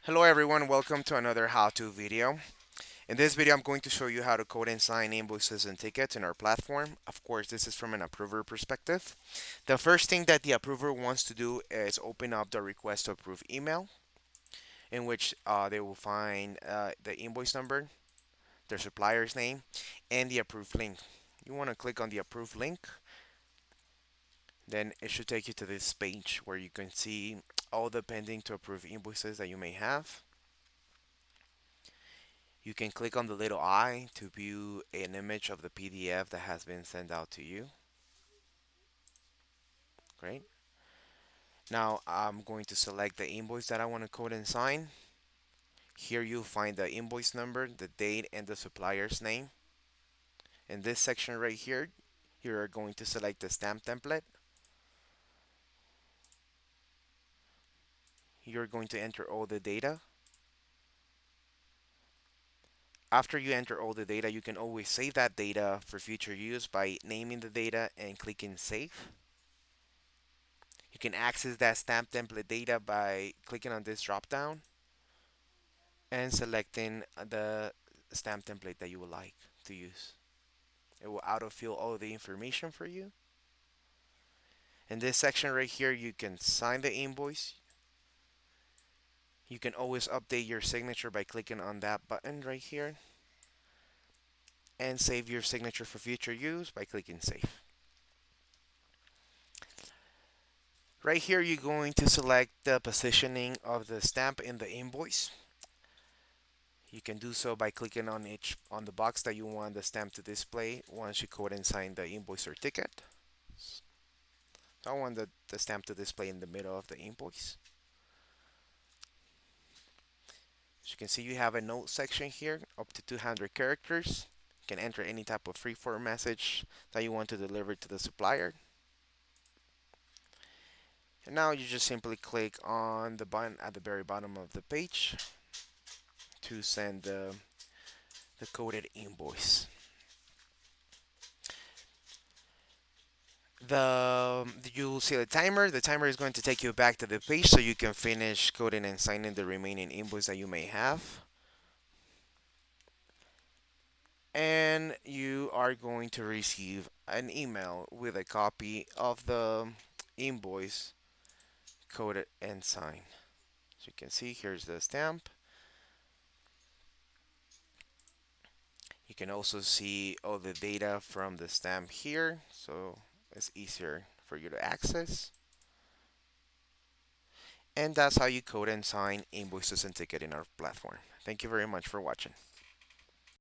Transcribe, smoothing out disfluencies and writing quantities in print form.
Hello everyone, welcome to another how-to video. In this video, I'm going to show you how to code and sign invoices and tickets in our platform. Of course, this is from an approver perspective. The first thing that the approver wants to do is open up the request to approve email, in which they will find the invoice number, their supplier's name, and the approved link. You want to click on the approved link, then it should take you to this page where you can see all the pending to approve invoices that you may have. You can click on the little eye to view an image of the PDF that has been sent out to you. Great. Now I'm going to select the invoice that I want to code and sign. Here you'll find the invoice number, the date, and the supplier's name. In this section right here, you are going to select the stamp template. You're going to enter all the data. After you enter all the data, you can always save that data for future use by naming the data and clicking save. You can access that stamp template data by clicking on this drop down and selecting the stamp template that you would like to use. It will autofill all the information for you. In this section right here, you can sign the invoice. You can always update your signature by clicking on that button right here and save your signature for future use by clicking save. Right here, you're going to select the positioning of the stamp in the invoice. You can do so by clicking on the box that you want the stamp to display once you code and sign the invoice or ticket. So I want the stamp to display in the middle of the invoice. As you can see, you have a note section here, up to 200 characters. You can enter any type of freeform message that you want to deliver to the supplier. And now you just simply click on the button at the very bottom of the page to send the coded invoice. You'll see the timer. The timer is going to take you back to the page so you can finish coding and signing the remaining invoice that you may have. And you are going to receive an email with a copy of the invoice coded and signed. As you can see, here's the stamp. You can also see all the data from the stamp here, so it's easier for you to access. And that's how you code and sign invoices and ticket in our platform. Thank you very much for watching.